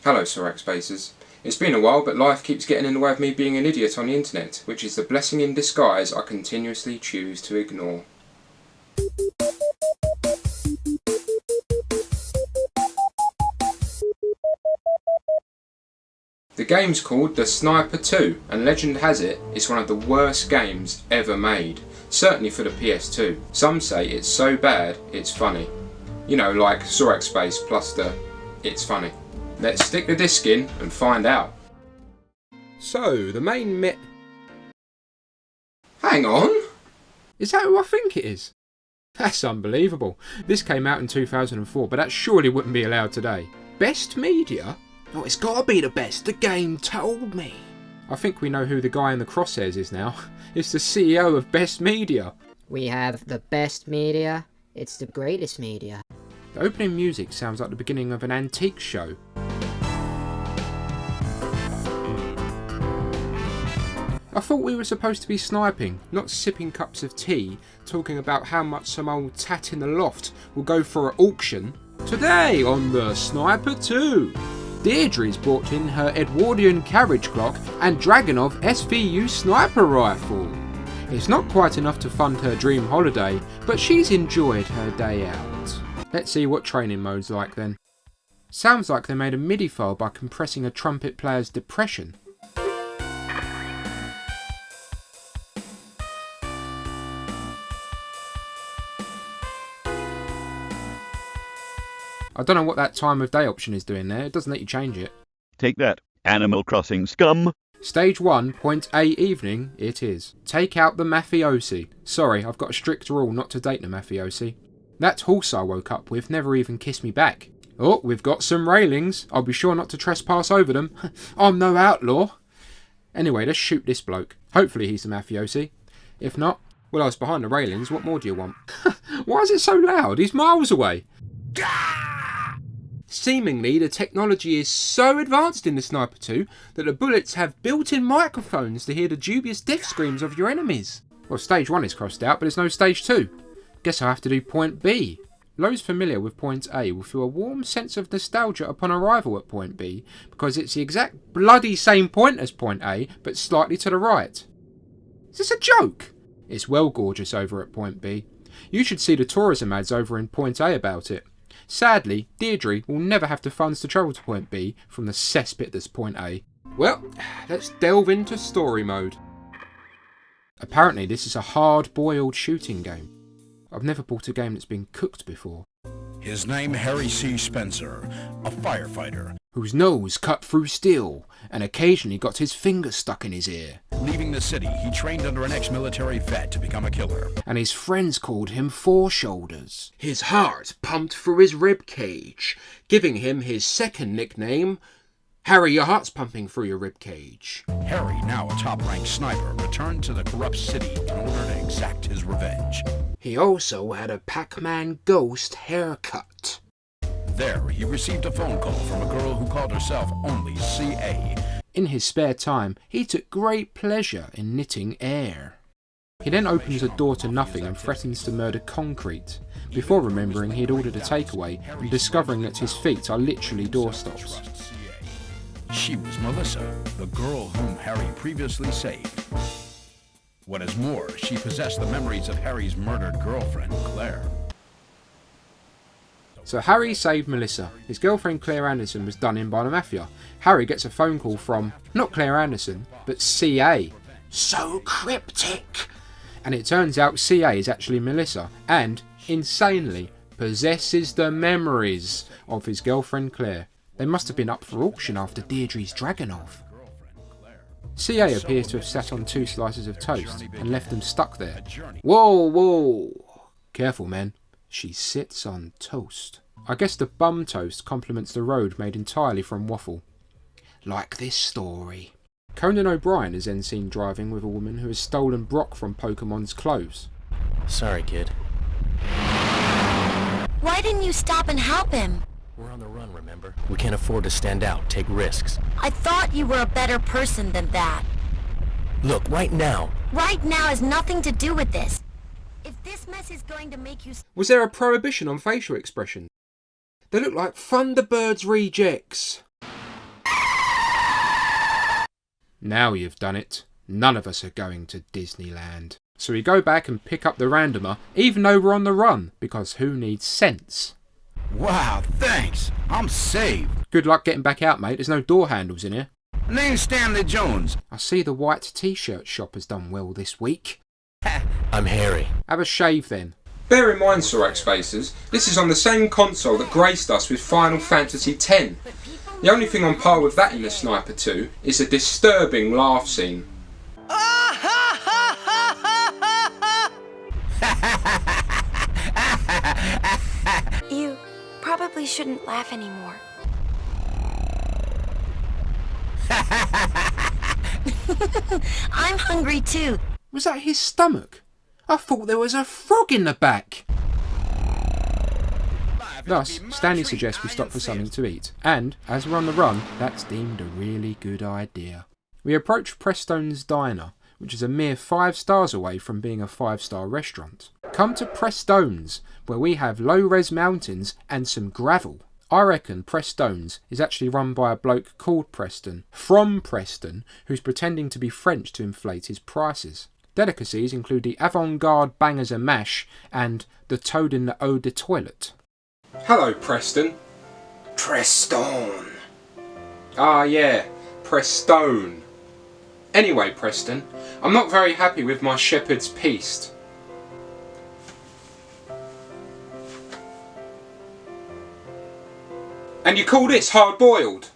Hello Sorax Spacers. It's been a while, but life keeps getting in the way of me being an idiot on the internet, which is the blessing in disguise I continuously choose to ignore. The game's called The Sniper 2, and legend has it, it's one of the worst games ever made. Certainly for the PS2. Some say it's so bad, it's funny. You know, like Sorax Space plus the it's funny. Let's stick the disc in and find out. So, the main Hang on! Is that who I think it is? That's unbelievable. This came out in 2004, but that surely wouldn't be allowed today. Best media? Oh, it's gotta be the best, the game told me. I think we know who the guy in the crosshairs is now. It's the CEO of Best Media. We have the best media. It's the greatest media. The opening music sounds like the beginning of an antique show. I thought we were supposed to be sniping, not sipping cups of tea, talking about how much some old tat in the loft will go for at auction. Today on The Sniper 2, Deirdre's brought in her Edwardian carriage clock and Dragunov SVU sniper rifle. It's not quite enough to fund her dream holiday, but she's enjoyed her day out. Let's see what training mode's like then. Sounds like they made a MIDI file by compressing a trumpet player's depression. I don't know what that time of day option is doing there, it doesn't let you change it. Take that, Animal Crossing scum! Stage 1, point A evening, it is. Take out the mafiosi. Sorry, I've got a strict rule not to date the mafiosi. That horse I woke up with never even kissed me back. Oh, we've got some railings. I'll be sure not to trespass over them. I'm no outlaw. Anyway, let's shoot this bloke. Hopefully he's a mafiosi. If not, well, I was behind the railings, what more do you want? Why is it so loud? He's miles away. Seemingly, the technology is so advanced in the Sniper 2 that the bullets have built-in microphones to hear the dubious death screams of your enemies. Well, stage 1 is crossed out, but there's no stage 2. Guess I'll have to do point B. Those familiar with point A will feel a warm sense of nostalgia upon arrival at point B, because it's the exact bloody same point as point A, but slightly to the right. Is this a joke? It's well gorgeous over at point B. You should see the tourism ads over in point A about it. Sadly, Deirdre will never have the funds to travel to point B from the cesspit that's point A. Well, let's delve into story mode. Apparently this is a hard-boiled shooting game. I've never bought a game that's been cooked before. His name Harry C. Spencer, a firefighter. Whose nose cut through steel, and occasionally got his finger stuck in his ear. Leaving the city, he trained under an ex-military vet to become a killer. And his friends called him Four Shoulders. His heart pumped through his rib cage, giving him his second nickname, Harry, your heart's pumping through your rib cage. Harry, now a top-ranked sniper, returned to the corrupt city in order to exact his revenge. He also had a Pac-Man ghost haircut. There, he received a phone call from a girl who called herself only CA. In his spare time, he took great pleasure in knitting air. He then opens a door to nothing and threatens to murder concrete, before remembering he had ordered a takeaway and discovering that his feet are literally doorstops. She was Melissa, the girl whom Harry previously saved. What is more, she possessed the memories of Harry's murdered girlfriend, Claire. So Harry saved Melissa. His girlfriend Claire Anderson was done in by the mafia. Harry gets a phone call from, not Claire Anderson, but CA. So cryptic! And it turns out CA is actually Melissa, and, insanely, possesses the memories of his girlfriend Claire. They must have been up for auction after Deirdre's Dragunov. CA appears to have sat on 2 slices of toast and left them stuck there. Whoa, whoa! Careful, men. She sits on toast. I guess the bum toast complements the road made entirely from waffle. Like this story. Conan O'Brien is then seen driving with a woman who has stolen Brock from Pokemon's clothes. Sorry, kid. Why didn't you stop and help him? We're on the run, remember? We can't afford to stand out, take risks. I thought you were a better person than that. Look, right now. Right now has nothing to do with this. If this mess is going to make you... Was there a prohibition on facial expression? They look like Thunderbirds rejects. Now you've done it. None of us are going to Disneyland. So we go back and pick up the randomer, even though we're on the run, because who needs sense? Wow, thanks. I'm saved. Good luck getting back out, mate. There's no door handles in here. Name's Stanley Jones. I see the white t-shirt shop has done well this week. I'm Harry. Have a shave then. Bear in mind, Sorax Facers, this is on the same console that graced us with Final Fantasy X. The only thing on par with that in the Sniper 2 is a disturbing laugh scene. You probably shouldn't laugh anymore. I'm hungry too. Was that his stomach? I thought there was a frog in the back. Thus, Stanley suggests we stop for something to eat, and, as we're on the run, that's deemed a really good idea. We approach Preston's Diner, which is a mere 5 stars away from being a 5-star restaurant. Come to Preston's, where we have low-res mountains and some gravel. I reckon Preston's is actually run by a bloke called Preston, from Preston, who's pretending to be French to inflate his prices. Delicacies include the avant-garde bangers and mash and the toad in the eau de toilette. Hello, Preston. Preston. Ah, yeah, Preston. Anyway, Preston, I'm not very happy with my shepherd's piece. And you call this hard-boiled?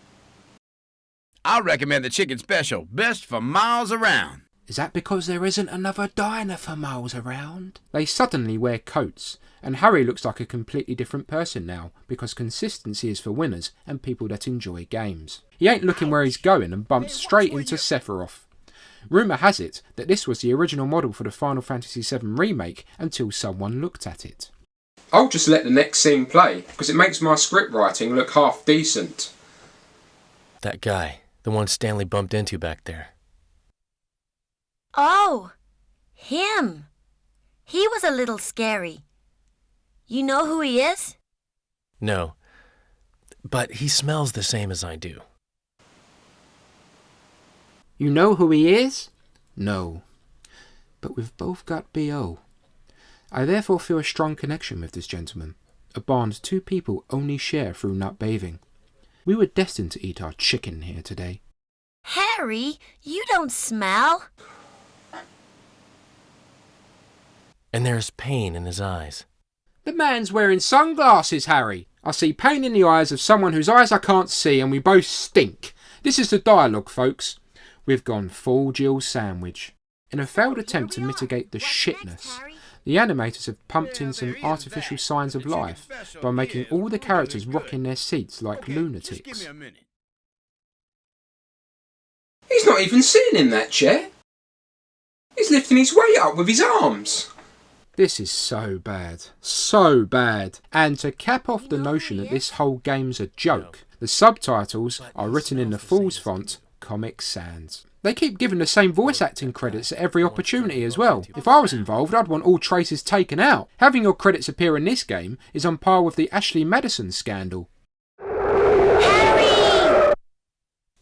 I recommend the chicken special. Best for miles around. Is that because there isn't another diner for miles around? They suddenly wear coats, and Harry looks like a completely different person now, because consistency is for winners and people that enjoy games. He ain't looking where he's going and bumps straight into Sephiroth. Rumour has it that this was the original model for the Final Fantasy VII Remake until someone looked at it. I'll just let the next scene play, because it makes my script writing look half decent. That guy, the one Stanley bumped into back there. Oh, him. He was a little scary. You know who he is? No, but he smells the same as I do. You know who he is? No. But we've both got B.O. I therefore feel a strong connection with this gentleman, a bond 2 people only share through nut bathing. We were destined to eat our chicken here today. Harry, you don't smell. And there's pain in his eyes. The man's wearing sunglasses, Harry. I see pain in the eyes of someone whose eyes I can't see, and we both stink. This is the dialogue, folks. We've gone full Jill sandwich. In a failed attempt to mitigate the shitness, the animators have pumped in some artificial signs of life by making all the characters rock in their seats like lunatics. He's not even sitting in that chair. He's lifting his weight up with his arms. This is so bad. So bad. And to cap off the notion that this whole game's a joke, the subtitles are written in the Fool's font, Comic Sans. They keep giving the same voice acting credits at every opportunity as well. If I was involved, I'd want all traces taken out. Having your credits appear in this game is on par with the Ashley Madison scandal. Harry!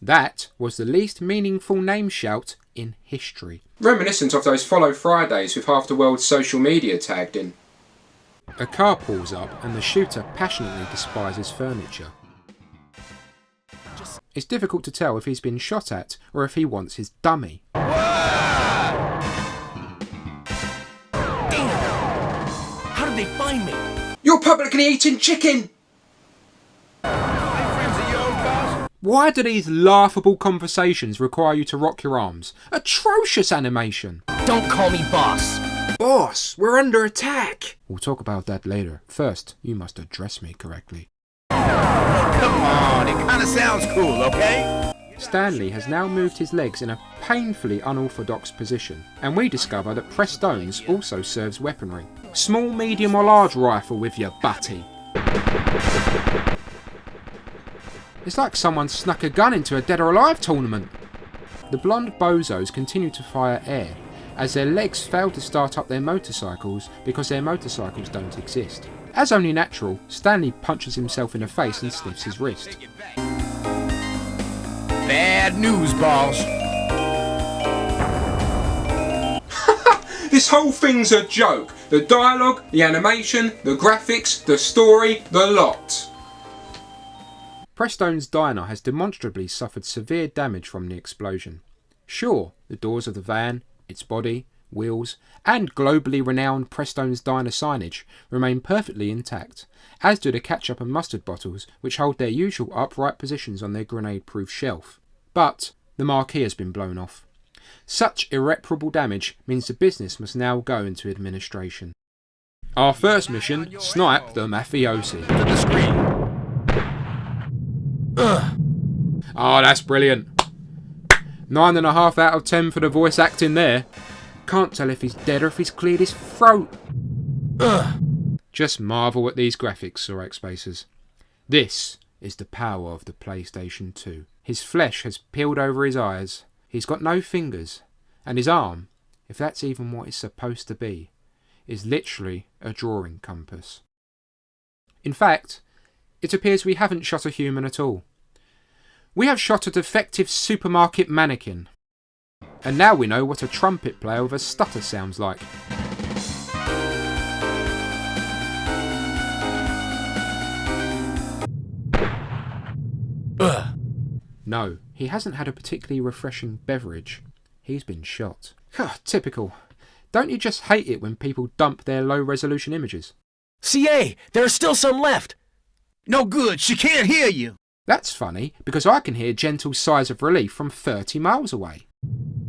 That was the least meaningful name shout in history. Reminiscent of those Follow Fridays with half the world's social media tagged in. A car pulls up and the shooter passionately despises furniture. It's difficult to tell if he's been shot at or if he wants his dummy. Damn! How did they find me? You're publicly eating chicken! Why do these laughable conversations require you to rock your arms? Atrocious animation! Don't call me boss! Boss, we're under attack! We'll talk about that later. First, you must address me correctly. Come on, it kind of sounds cool, okay? Stanley has now moved his legs in a painfully unorthodox position, and we discover that Preston's also serves weaponry. Small, medium or large rifle with your butty. It's like someone snuck a gun into a Dead or Alive tournament. The blonde bozos continue to fire air, as their legs fail to start up their motorcycles because their motorcycles don't exist. As only natural, Stanley punches himself in the face and sniffs his wrist. Bad news, boss. This whole thing's a joke. The dialogue, the animation, the graphics, the story, the lot. Preston's diner has demonstrably suffered severe damage from the explosion. Sure, the doors of the van, its body, wheels, and globally renowned Preston's diner signage remain perfectly intact, as do the ketchup and mustard bottles which hold their usual upright positions on their grenade-proof shelf. But the marquee has been blown off. Such irreparable damage means the business must now go into administration. Our first mission, snipe the mafiosi. To the screen. Oh, that's brilliant. 9.5 out of 10 for the voice acting there. Can't tell if he's dead or if he's cleared his throat. Just marvel at these graphics, Sorax Spacers. This is the power of the PlayStation 2. His flesh has peeled over his eyes. He's got no fingers. And his arm, if that's even what it's supposed to be, is literally a drawing compass. In fact, it appears we haven't shot a human at all. We have shot a defective supermarket mannequin. And now we know what a trumpet player with a stutter sounds like. No, he hasn't had a particularly refreshing beverage. He's been shot. Typical. Don't you just hate it when people dump their low-resolution images? CA, there are still some left. No good, she can't hear you. That's funny, because I can hear gentle sighs of relief from 30 miles away.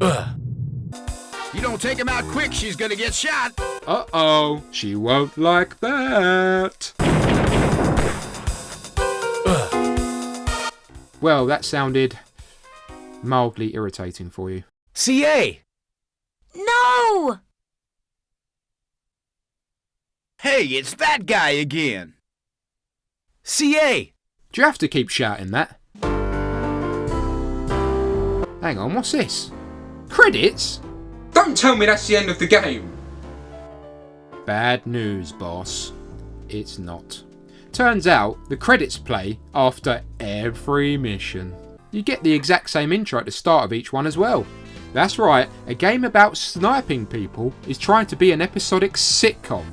You don't take him out quick, she's gonna get shot. Uh-oh, she won't like that. Well, that sounded mildly irritating for you. CA! No! Hey, it's that guy again. CA! Do you have to keep shouting that? Hang on, what's this? Credits? Don't tell me that's the end of the game. Bad news, boss. It's not. Turns out, the credits play after every mission. You get the exact same intro at the start of each one as well. That's right, a game about sniping people is trying to be an episodic sitcom.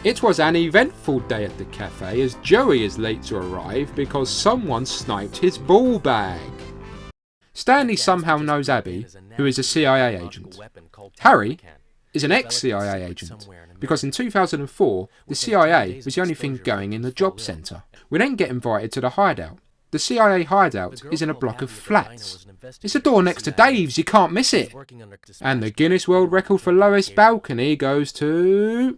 It was an eventful day at the cafe as Joey is late to arrive because someone sniped his ball bag. Stanley somehow knows Abby, who is a CIA agent. Harry is an ex-CIA agent, because in 2004, the CIA was the only thing going in the job centre. We then get invited to the hideout. The CIA hideout is in a block of flats. It's the door next to Dave's, you can't miss it. And the Guinness World Record for lowest balcony goes to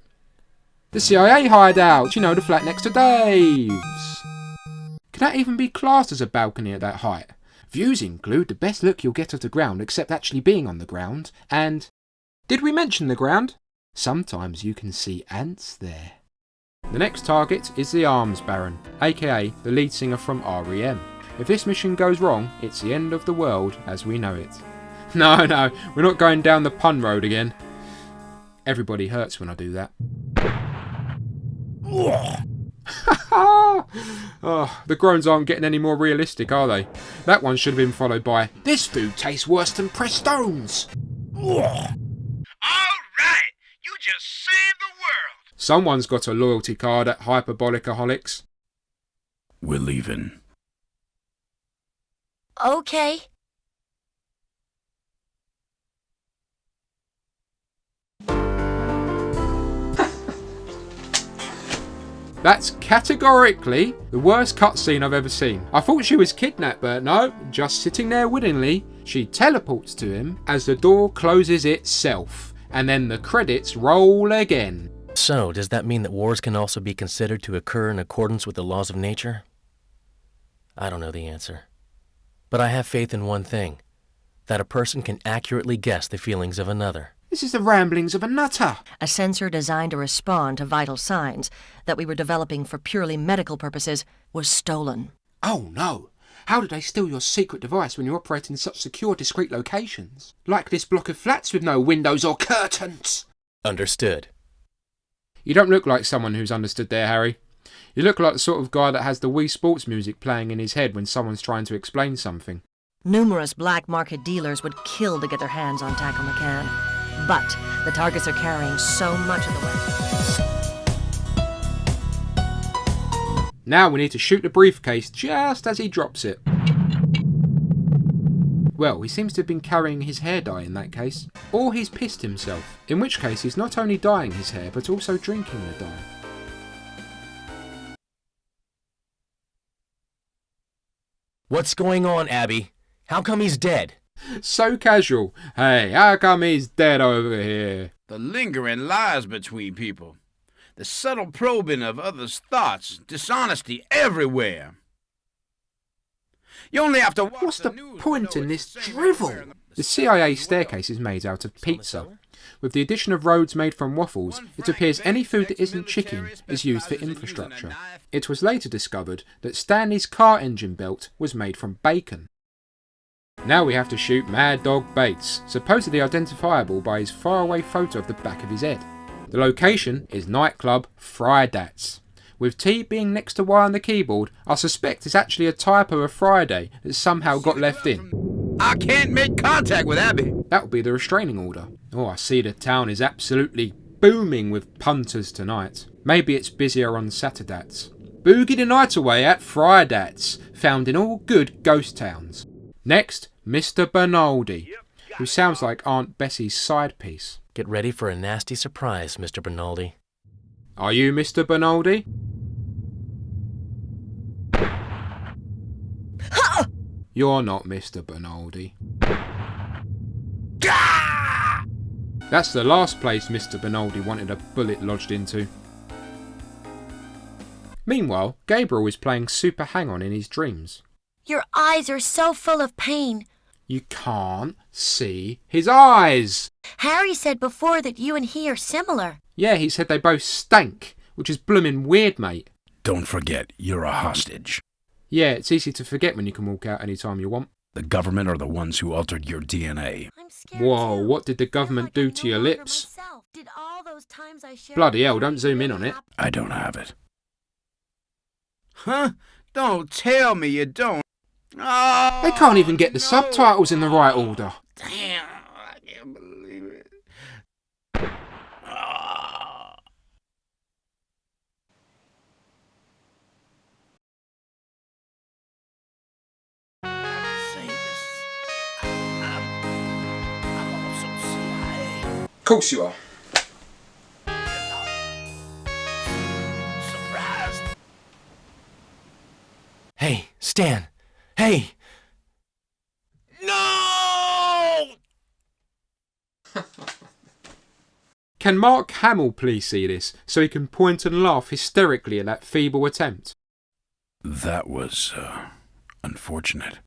the CIA hideout, you know, the flat next to Dave's. Can that even be classed as a balcony at that height? Views include the best look you'll get of the ground except actually being on the ground, and... Did we mention the ground? Sometimes you can see ants there. The next target is the Arms Baron, aka the lead singer from REM. If this mission goes wrong, it's the end of the world as we know it. No, we're not going down the pun road again. Everybody hurts when I do that. Oh, the groans aren't getting any more realistic, are they? That one should have been followed by, "This food tastes worse than Preston's." Alright, you just saved the world. Someone's got a loyalty card at Hyperbolicaholics. We're leaving. Okay. That's categorically the worst cutscene I've ever seen. I thought she was kidnapped, but no, just sitting there willingly, she teleports to him as the door closes itself, and then the credits roll again. So, does that mean that wars can also be considered to occur in accordance with the laws of nature? I don't know the answer. But I have faith in one thing, that a person can accurately guess the feelings of another. This is the ramblings of a nutter. A sensor designed to respond to vital signs that we were developing for purely medical purposes was stolen. Oh no! How did they steal your secret device when you operate in such secure, discreet locations? Like this block of flats with no windows or curtains! Understood. You don't look like someone who's understood there, Harry. You look like the sort of guy that has the Wii Sports music playing in his head when someone's trying to explain something. Numerous black market dealers would kill to get their hands on Tackle McCann. But the targets are carrying so much of the weapons. Now we need to shoot the briefcase just as he drops it. Well, he seems to have been carrying his hair dye in that case. Or he's pissed himself, in which case he's not only dyeing his hair but also drinking the dye. What's going on, Abby? How come he's dead? So casual. Hey, how come he's dead over here? The lingering lies between people. The subtle probing of others' thoughts. Dishonesty everywhere. You only have to watch What's the news point to know in it's this the same drivel? everywhere in the- The CIA staircase is made out of pizza. With the addition of roads made from waffles, it appears any food that isn't chicken is used for infrastructure. It was later discovered that Stanley's car engine belt was made from bacon. Now we have to shoot Mad Dog Bates, supposedly identifiable by his faraway photo of the back of his head. The location is Nightclub Fridays. With T being next to Y on the keyboard, I suspect it's actually a typo of Friday that somehow got left in. I can't make contact with Abby. That would be the restraining order. Oh, I see the town is absolutely booming with punters tonight. Maybe it's busier on Saturdays. Boogie the night away at Fridays, found in all good ghost towns. Next, Mr. Bernaldi, who sounds like Aunt Bessie's side piece. Get ready for a nasty surprise, Mr. Bernaldi. Are you Mr. Bernaldi? You're not Mr. Bernaldi. That's the last place Mr. Bernaldi wanted a bullet lodged into. Meanwhile, Gabriel is playing Super Hang-On in his dreams. Your eyes are so full of pain. You can't see his eyes! Harry said before that you and he are similar. Yeah, he said they both stank, which is bloomin' weird, mate. Don't forget, you're a hostage. Yeah, it's easy to forget when you can walk out any time you want. The government are the ones who altered your DNA. I'm scared Whoa, too. what did the government I feel do like to I'm your no longer lips? myself. Did all those times I shared Bloody with hell, Harry don't zoom in really on it. happen? I don't have it. Huh? Don't tell me you don't. Oh, They can't even get the no. subtitles in the right order. Damn, I can't believe it. I'm also CIA. Of course you are. Surprised. Hey, Stan! Hey! No! Can Mark Hamill please see this, so he can point and laugh hysterically at that feeble attempt? That was, unfortunate.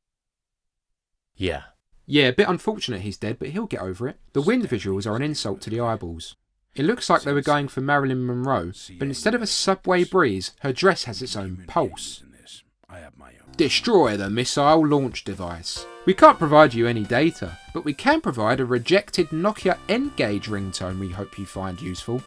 Yeah. Yeah, a bit unfortunate he's dead, but he'll get over it. The wind visuals are an insult to the eyeballs. It looks like they were going for Marilyn Monroe, but instead of a subway breeze, her dress has its own pulse. I have my own. Destroy the missile launch device. We can't provide you any data, but we can provide a rejected Nokia N-Gage ringtone we hope you find useful.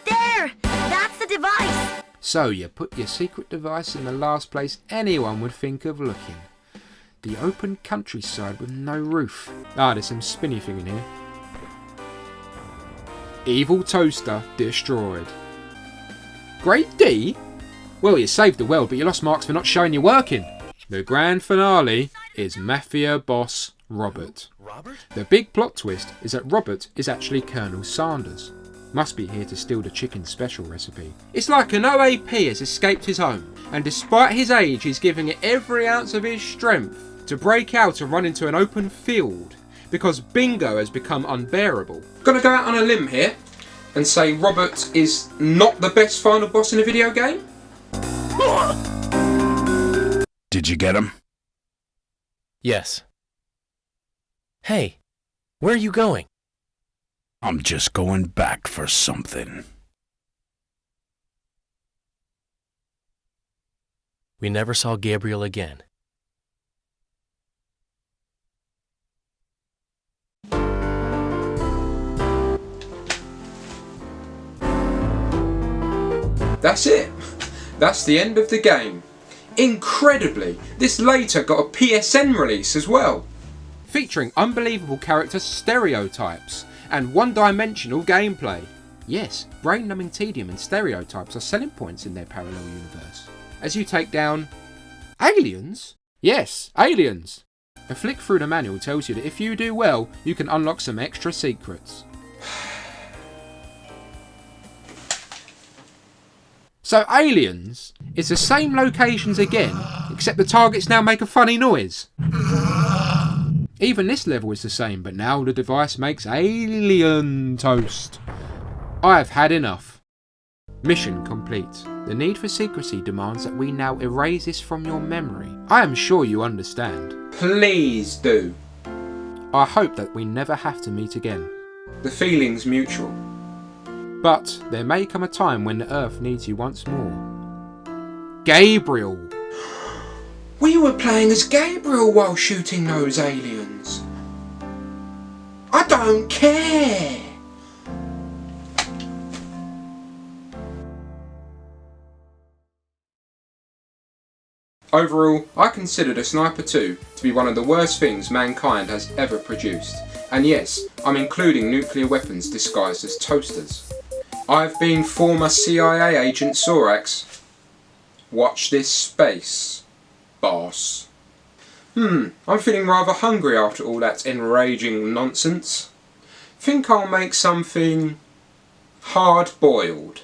There! That's the device! So you put your secret device in the last place anyone would think of looking. The open countryside with no roof. Ah, there's some spinny thing in here. Evil toaster destroyed. Grade D? Well, you saved the world, but you lost marks for not showing your working. The grand finale is Mafia boss Robert. Robert? The big plot twist is that Robert is actually Colonel Sanders. Must be here to steal the chicken special recipe. It's like an OAP has escaped his home, and despite his age, he's giving it every ounce of his strength to break out and run into an open field, because bingo has become unbearable. Gonna go out on a limb here and say Robert is not the best final boss in a video game? Did you get him? Yes. Hey, where are you going? I'm just going back for something. We never saw Gabriel again. That's it. That's the end of the game. Incredibly, this later got a PSN release as well. Featuring unbelievable character stereotypes and one-dimensional gameplay. Yes, brain-numbing tedium and stereotypes are selling points in their parallel universe. As you take down... aliens? Yes, aliens! A flick through the manual tells you that if you do well, you can unlock some extra secrets. So Aliens is the same locations again, except the targets now make a funny noise. Even this level is the same, but now the device makes alien toast. I have had enough. Mission complete. The need for secrecy demands that we now erase this from your memory. I am sure you understand. Please do. I hope that we never have to meet again. The feeling's mutual. But there may come a time when the Earth needs you once more. Gabriel! We were playing as Gabriel while shooting those aliens. I don't care. Overall, I consider the Sniper 2 to be one of the worst things mankind has ever produced. And yes, I'm including nuclear weapons disguised as toasters. I've been former CIA agent Sorax. Watch this space, boss. I'm feeling rather hungry after all that enraging nonsense. Think I'll make something hard-boiled.